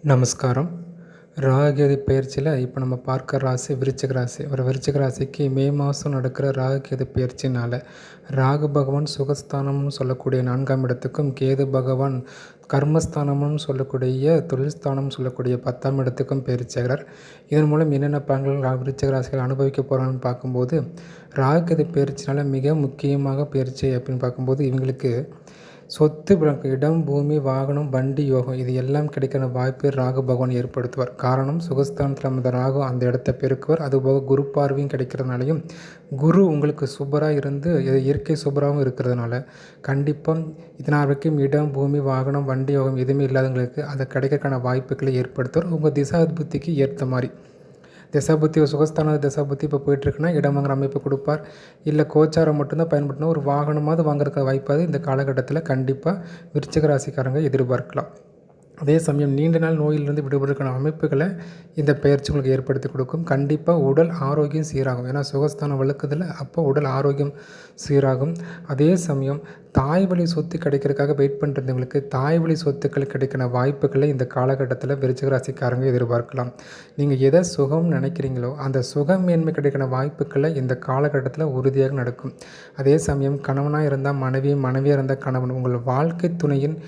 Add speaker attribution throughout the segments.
Speaker 1: நமஸ்காரம். ராகுகேது பெயர்ச்சியில் இப்போ நம்ம பார்க்குற ராசி விருச்சிக ராசி. ஒரு விருச்சிக ராசிக்கு மே மாதம் நடக்கிற ராகுகேது பெயர்ச்சினால் ராகு பகவான் சுகஸ்தானம்னு சொல்லக்கூடிய 4ஆம் இடத்துக்கும், கேது பகவான் கர்மஸ்தானம்னு சொல்லக்கூடிய தொழில்ஸ்தானம்னு சொல்லக்கூடிய 10ஆம் இடத்துக்கும் பெயர்ச்சியாகிறார். இதன் மூலம் என்னென்ன பலன்கள் விருச்சிக ராசிகள் அனுபவிக்க போகிறாங்கன்னு பார்க்கும்போது, ராகுகேது பெயர்ச்சினால் மிக முக்கியமாக பெயர்ச்சி அப்படின்னு பார்க்கும்போது இவங்களுக்கு சொத்து, இடம், பூமி, வாகனம், வண்டி யோகம் இது எல்லாம் கிடைக்கிற வாய்ப்பை ராகு பகவான் ஏற்படுத்துவார். காரணம், சுகஸ்தானத்தில் அந்த ராகு அந்த இடத்தை பெருக்குவார். அதுபோக குரு பார்வையும் கிடைக்கிறதுனாலையும், குரு உங்களுக்கு சூப்பராக இருந்து இயற்கை சூப்பராகவும் இருக்கிறதுனால கண்டிப்பாக இதனால் வரைக்கும் இடம், பூமி, வாகனம், வண்டி யோகம் எதுவுமே இல்லாதவங்களுக்கு அதை கிடைக்கிறதுக்கான வாய்ப்புகளை ஏற்படுத்துவார். உங்கள் திசாபுத்திக்கு ஏற்ற மாதிரி திசாபுத்தி சுகஸ்தான திசாபுத்தி இப்போ போயிட்டுருக்குன்னா இடம் வாங்குற அமைப்பு கொடுப்பார். இல்லை கோச்சாரம் மட்டும்தான் பயன்படுத்தினா ஒரு வாகனமாவது வாங்குறதுக்கு வாய்ப்பாவது இந்த காலகட்டத்தில் கண்டிப்பாக விருச்சிக ராசிக்காரங்க எதிர்பார்க்கலாம். அதே சமயம் நீண்ட நாள் நோயிலிருந்து விடுபடுறதுக்கான அமைப்புகளை இந்த பயிற்சி உங்களுக்கு ஏற்படுத்தி கொடுக்கும். கண்டிப்பாக உடல் ஆரோக்கியம் சீராகும். ஏன்னா சுகஸ்தானம் வழுக்குதில் அப்போ உடல் ஆரோக்கியம் சீராகும். அதே சமயம் தாய் வழி சொத்து கிடைக்கிறதுக்காக வெயிட் பண்ணுறவங்களுக்கு தாய் வழி சொத்துக்கள் கிடைக்கிற வாய்ப்புகளை இந்த காலகட்டத்தில் விருச்சிக ராசிக்காரங்க எதிர்பார்க்கலாம். நீங்கள் எதை சுகம் நினைக்கிறீங்களோ அந்த சுகம் மேன்மை கிடைக்கிற வாய்ப்புகளை இந்த காலகட்டத்தில் உறுதியாக நடக்கும். அதே சமயம் கணவனாக இருந்தால் மனைவி, மனைவியாக இருந்தால் கணவன், உங்கள் வாழ்க்கை துணையின்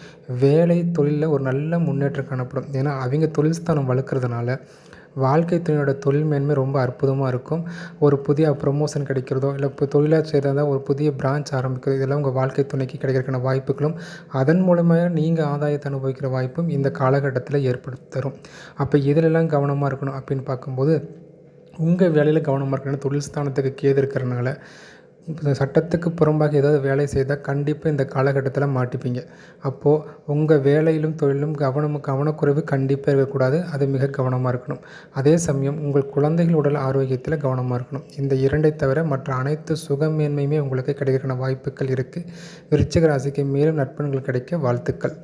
Speaker 1: வேலை தொழிலில் ஒரு நல்ல முன்னேற்றம் காணப்படும். ஏன்னா அவங்க தொழில் ஸ்தானம் வளர்க்குறதுனால வாழ்க்கை துணையோட தொழில் மேன்மை ரொம்ப அற்புதமாக இருக்கும். ஒரு புதிய ப்ரொமோஷன் கிடைக்கிறதோ இல்லை இப்போ தொழிலாக செய்கிறதா ஒரு புதிய பிரான்ச் ஆரம்பிக்கிறது இதெல்லாம் உங்கள் வாழ்க்கை துணைக்கு கிடைக்கிறதுக்கான வாய்ப்புகளும் அதன் மூலமாக நீங்கள் ஆதாயத்தை அனுபவிக்கிற வாய்ப்பும் இந்த காலகட்டத்தில் ஏற்படுத்தி தரும். அப்போ இதிலெல்லாம் கவனமாக இருக்கணும் அப்படின்னு பார்க்கும்போது உங்கள் வேலையில் கவனமாக இருக்கணும். தொழில் ஸ்தானத்துக்கு கேது இருக்கிறனால சட்டத்துக்கு புறம்பாக ஏதாவது வேலை செய்தால் கண்டிப்பாக இந்த காலகட்டத்தில் மாட்டிப்பீங்க. அப்போது உங்கள் வேலையிலும் தொழிலும் கவனக்குறைவு கண்டிப்பாக இருக்கக்கூடாது. அது மிக கவனமாக இருக்கணும். அதே சமயம் உங்கள் குழந்தைகள் உடல் ஆரோக்கியத்தில் கவனமாக இருக்கணும். இந்த இரண்டை தவிர மற்ற அனைத்து சுகமேன்மையுமே உங்களுக்கு கிடைக்கிற வாய்ப்புகள் இருக்குது. விருச்சிக ராசிக்கு மேலும் நற்பண்கள் கிடைக்க வாழ்த்துக்கள்.